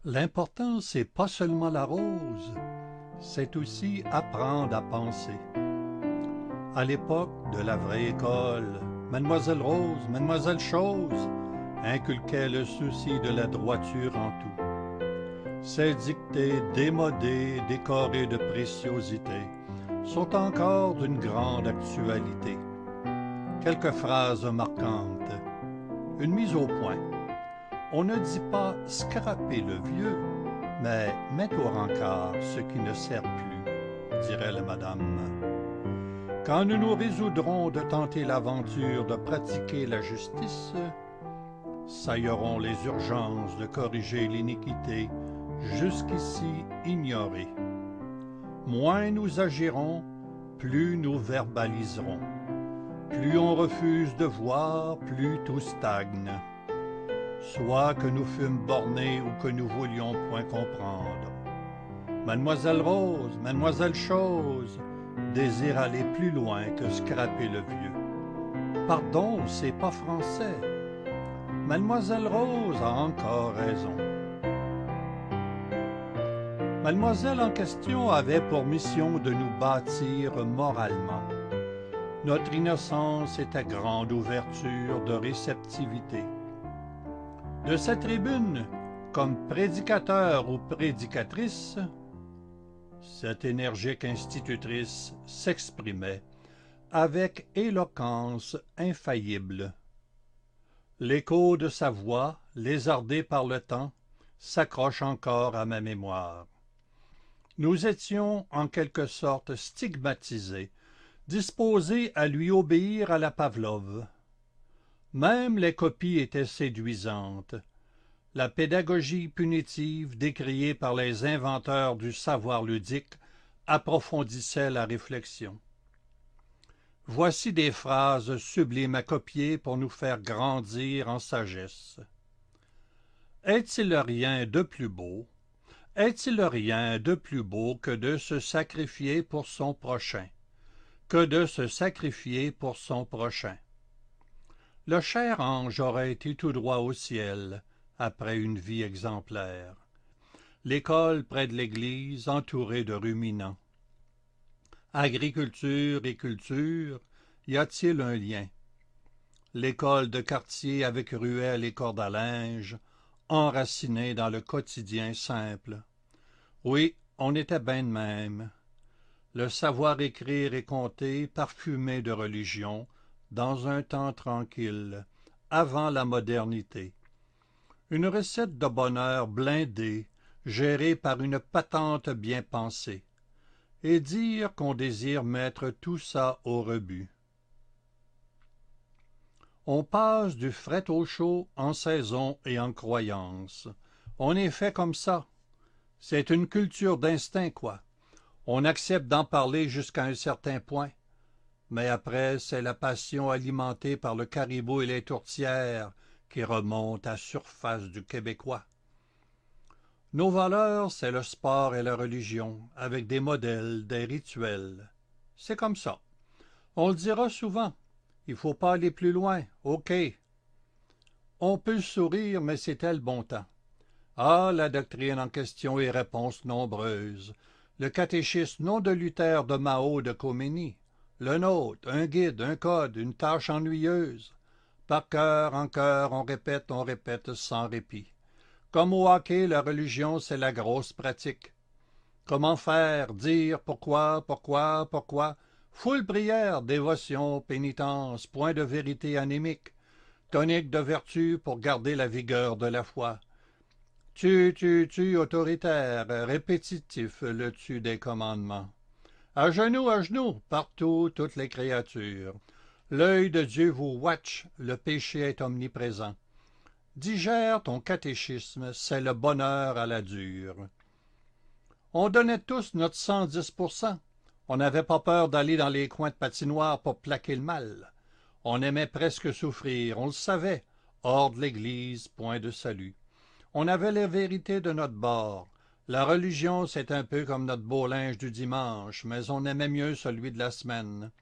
L'important, c'est pas seulement la rose, c'est aussi apprendre à penser. À l'époque de la vraie école, Mademoiselle Rose, Mademoiselle Chose inculquait le souci de la droiture en tout. Ces dictées démodées, décorées de préciosités, sont encore d'une grande actualité. Quelques phrases marquantes. Une mise au point. On ne dit pas scraper le vieux, mais mettre au rencard ce qui ne sert plus, dirait la madame. Quand nous nous résoudrons de tenter l'aventure de pratiquer la justice, sailleront les urgences de corriger l'iniquité jusqu'ici ignorée. Moins nous agirons, plus nous verbaliserons. Plus on refuse de voir, plus tout stagne. Soit que nous fûmes bornés ou que nous voulions point comprendre. Mademoiselle Rose, Mademoiselle Chose, désire aller plus loin que scraper le vieux. Pardon, c'est pas français. Mademoiselle Rose a encore raison. Mademoiselle en question avait pour mission de nous bâtir moralement. Notre innocence était grande ouverture de réceptivité. De sa tribune, comme prédicateur ou prédicatrice, cette énergique institutrice s'exprimait avec éloquence infaillible. L'écho de sa voix, lézardé par le temps, s'accroche encore à ma mémoire. Nous étions en quelque sorte stigmatisés, disposés à lui obéir à la Pavlov. Même les copies étaient séduisantes. La pédagogie punitive décriée par les inventeurs du savoir ludique approfondissait la réflexion. Voici des phrases sublimes à copier pour nous faire grandir en sagesse. Est-il rien de plus beau? Est-il rien de plus beau que de se sacrifier pour son prochain? Que de se sacrifier pour son prochain? Le cher ange aurait été tout droit au ciel, après une vie exemplaire. L'école près de l'église, entourée de ruminants. Agriculture et culture, y a-t-il un lien? L'école de quartier avec ruelles et cordes à linge, enracinée dans le quotidien simple. Oui, on était ben de même. Le savoir écrire et compter parfumé de religion, dans un temps tranquille, avant la modernité. Une recette de bonheur blindée, gérée par une patente bien pensée. Et dire qu'on désire mettre tout ça au rebut. On passe du fret au chaud en saison et en croyance. On est fait comme ça. C'est une culture d'instinct, quoi. On accepte d'en parler jusqu'à un certain point. Mais après, c'est la passion alimentée par le caribou et les tourtières qui remonte à la surface du Québécois. Nos valeurs, c'est le sport et la religion, avec des modèles, des rituels. C'est comme ça. On le dira souvent. Il faut pas aller plus loin. OK. On peut sourire, mais c'était le bon temps. Ah, la doctrine en question et réponses nombreuses. Le catéchisme non de Luther, de Mao, de Khomeini. Le nôtre, un guide, un code, une tâche ennuyeuse. Par cœur en cœur, on répète sans répit. Comme au hockey, la religion, c'est la grosse pratique. Comment faire, dire, pourquoi? Foule prière, dévotion, pénitence, point de vérité anémique, tonique de vertu pour garder la vigueur de la foi. Tu, autoritaire, répétitif, le tu des commandements. À genoux, partout, toutes les créatures. L'œil de Dieu vous watch, le péché est omniprésent. Digère ton catéchisme, c'est le bonheur à la dure. On donnait tous notre 110%. On n'avait pas peur d'aller dans les coins de patinoire pour plaquer le mal. On aimait presque souffrir, on le savait. Hors de l'Église, point de salut. On avait la vérité de notre bord. La religion, c'est un peu comme notre beau linge du dimanche, mais on aimait mieux celui de la semaine.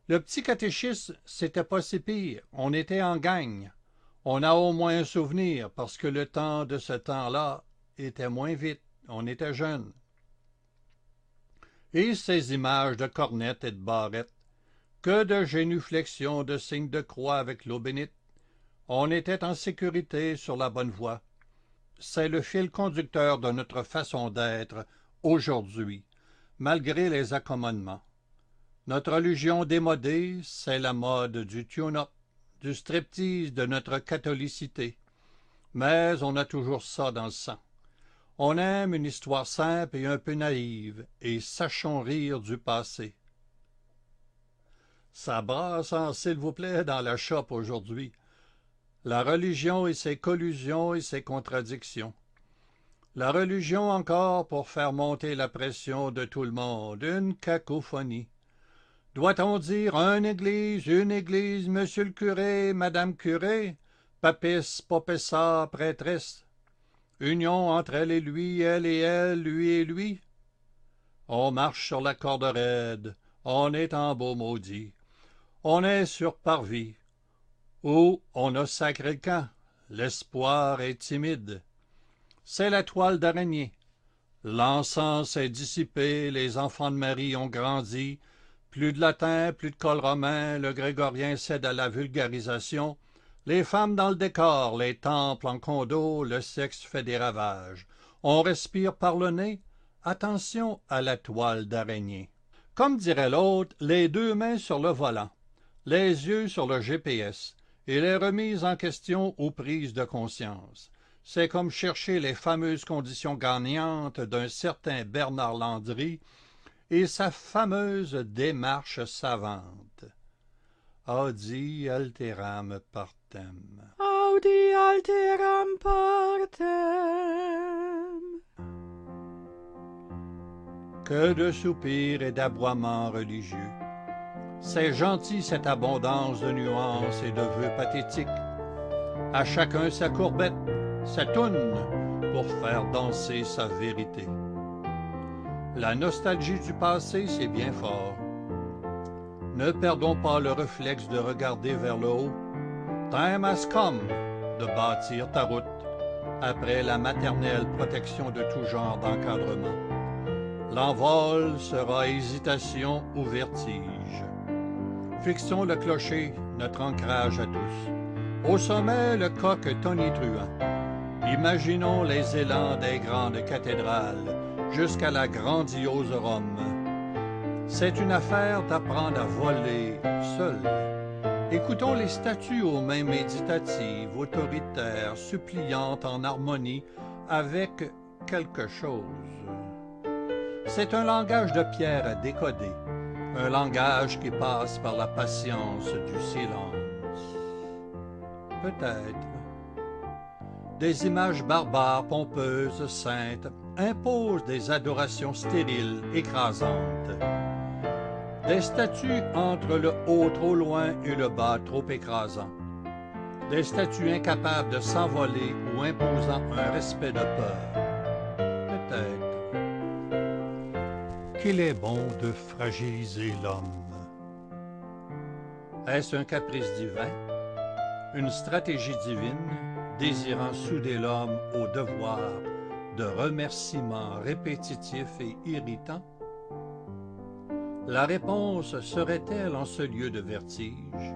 Le petit catéchisme, c'était pas si pire. On était en gang. On a au moins un souvenir, parce que le temps de ce temps-là était moins vite, on était jeunes. Et ces images de cornettes et de barrettes, que de génuflexions, de signes de croix avec l'eau bénite, on était en sécurité sur la bonne voie. C'est le fil conducteur de notre façon d'être aujourd'hui, malgré les accommodements. Notre religion démodée, c'est la mode du tune-up, du striptease de notre catholicité. Mais on a toujours ça dans le sang. On aime une histoire simple et un peu naïve, et sachons rire du passé. Ça brasse, s'il vous plaît, dans la shop aujourd'hui. La religion et ses collusions et ses contradictions. La religion encore pour faire monter la pression de tout le monde, une cacophonie. Doit-on dire une église, monsieur le curé, madame curé, papis, popessa, prêtresse? Union entre elle et lui, elle et elle, lui et lui? On marche sur la corde raide, on est en beau maudit, on est sur parvis, ou on a sacré le camp, l'espoir est timide. C'est la toile d'araignée. L'encens est dissipé, les enfants de Marie ont grandi, plus de latin, plus de col romain, le grégorien cède à la vulgarisation, les femmes dans le décor, les temples en condo, le sexe fait des ravages. On respire par le nez, attention à la toile d'araignée. Comme dirait l'autre, les deux mains sur le volant, les yeux sur le GPS, et les remises en question aux prises de conscience. C'est comme chercher les fameuses conditions gagnantes d'un certain Bernard Landry et sa fameuse démarche savante. Audi alteram partem. Audi alteram partem. Que de soupirs et d'aboiements religieux. C'est gentil cette abondance de nuances et de vœux pathétiques. À chacun sa courbette, sa toune, pour faire danser sa vérité. La nostalgie du passé, c'est bien fort. Ne perdons pas le réflexe de regarder vers le haut. Time has come de bâtir ta route, après la maternelle protection de tout genre d'encadrement. L'envol sera hésitation ou vertige. Fixons le clocher, notre ancrage à tous. Au sommet, le coq tonitruant. Imaginons les élans des grandes cathédrales jusqu'à la grandiose Rome. C'est une affaire d'apprendre à voler seul. Écoutons les statues aux mains méditatives, autoritaires, suppliantes en harmonie avec quelque chose. C'est un langage de pierre à décoder, un langage qui passe par la patience du silence. Peut-être. Des images barbares, pompeuses, saintes, imposent des adorations stériles, écrasantes. Des statues entre le haut trop loin et le bas trop écrasant. Des statues incapables de s'envoler ou imposant un respect de peur. Peut-être qu'il est bon de fragiliser l'homme. Est-ce un caprice divin? Une stratégie divine désirant souder l'homme au devoir de remerciements répétitifs et irritants? La réponse serait-elle en ce lieu de vertige?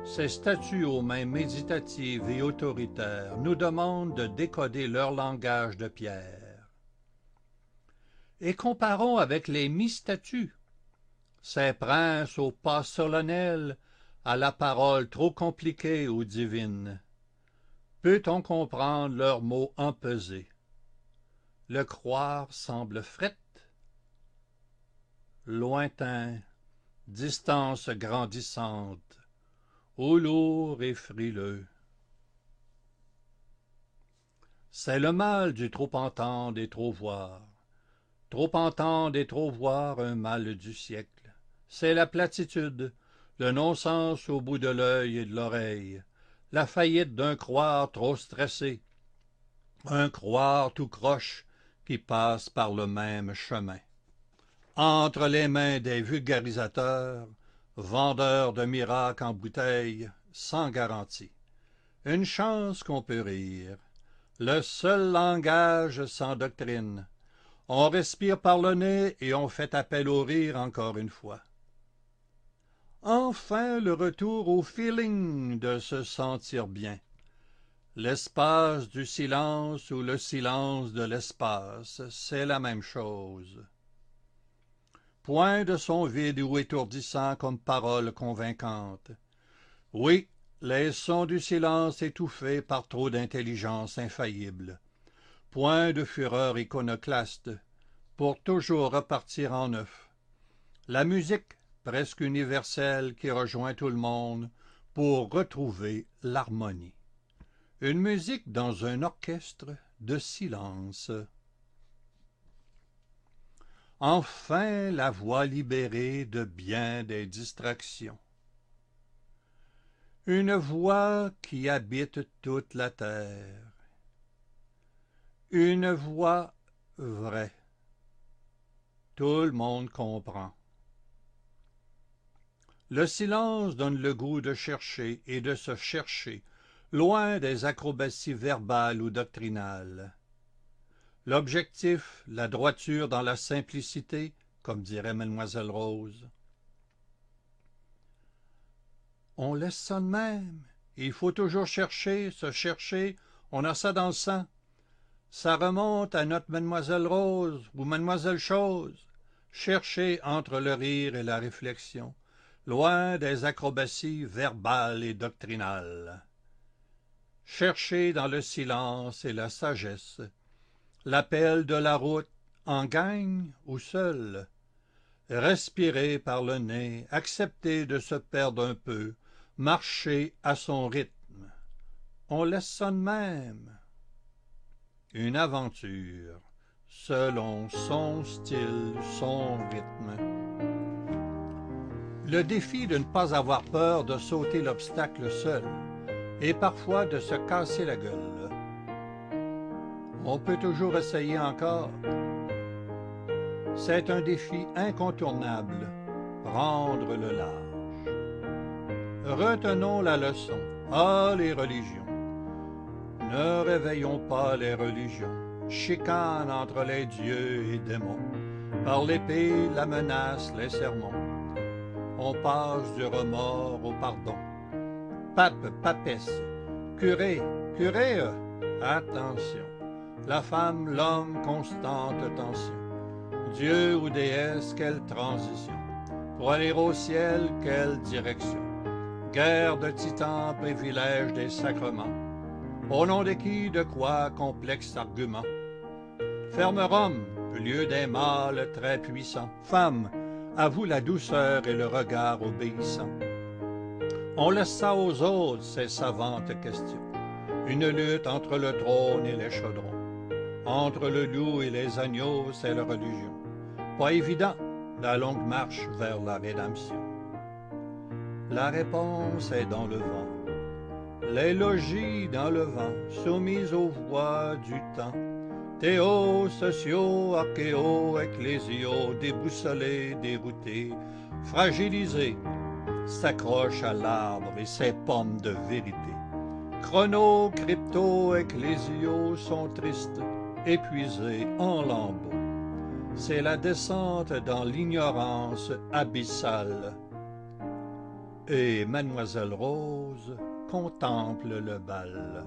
Ces statues aux mains méditatives et autoritaires nous demandent de décoder leur langage de pierre. Et comparons avec les mi-statues, ces princes aux pas solennels, à la parole trop compliquée ou divine. Peut-on comprendre leurs mots empesés? Le croire semble frette. Lointain, distance grandissante, ou lourd et frileux. C'est le mal du trop entendre et trop voir. Trop entendre et trop voir, un mal du siècle. C'est la platitude, le non-sens au bout de l'œil et de l'oreille, la faillite d'un croire trop stressé, un croire tout croche qui passe par le même chemin. Entre les mains des vulgarisateurs, vendeurs de miracles en bouteilles, sans garantie. Une chance qu'on peut rire. le seul langage sans doctrine. On respire par le nez et on fait appel au rire encore une fois. Enfin le retour au feeling de se sentir bien. L'espace du silence ou le silence de l'espace, c'est la même chose. Point de son vide ou étourdissant comme parole convaincante. Oui, les sons du silence étouffés par trop d'intelligence infaillible. Point de fureur iconoclaste, pour toujours repartir en neuf. La musique presque universelle qui rejoint tout le monde pour retrouver l'harmonie. Une musique dans un orchestre de silence. Enfin la voix libérée de bien des distractions. Une voix qui habite toute la terre. Une voix vraie. Tout le monde comprend. Le silence donne le goût de chercher et de se chercher, loin des acrobaties verbales ou doctrinales. L'objectif, la droiture dans la simplicité, comme dirait Mademoiselle Rose. On laisse ça de même. Il faut toujours chercher, se chercher, on a ça dans le sang. Ça remonte à notre Mademoiselle Rose ou Mademoiselle Chose. Chercher entre le rire et la réflexion, loin des acrobaties verbales et doctrinales. Chercher dans le silence et la sagesse, l'appel de la route en gang ou seul. Respirer par le nez, accepter de se perdre un peu, marcher à son rythme. On laisse ça de même. Une aventure, selon son style, son rythme. Le défi de ne pas avoir peur de sauter l'obstacle seul, et parfois de se casser la gueule. On peut toujours essayer encore. C'est un défi incontournable, prendre le large. Retenons la leçon. Ah, les religions! Ne réveillons pas les religions. Chicane entre les dieux et démons. Par l'épée, la menace, les sermons. On passe du remords au pardon. Pape, papesse, curé, curé, attention. La femme, l'homme, constante tension. Dieu ou déesse, quelle transition. Pour aller au ciel, quelle direction. Guerre de titans, privilège des sacrements. Au nom de qui, de quoi, complexe argument. Ferme Rome, lieu des mâles très puissants. Femme, à vous la douceur et le regard obéissant. On laisse ça aux autres, ces savantes questions. Une lutte entre le trône et les chaudrons. Entre le loup et les agneaux, c'est la religion. Pas évident, la longue marche vers la rédemption. La réponse est dans le vent. Les logis dans le vent, soumis aux voies du temps. Théo, socio, archéo, ecclésio, déboussolés, déroutés, fragilisés, s'accrochent à l'arbre et ses pommes de vérité. Chrono, crypto, ecclésio sont tristes, épuisés en lambeaux. C'est la descente dans l'ignorance abyssale. Et Mademoiselle Rose contemple le bal.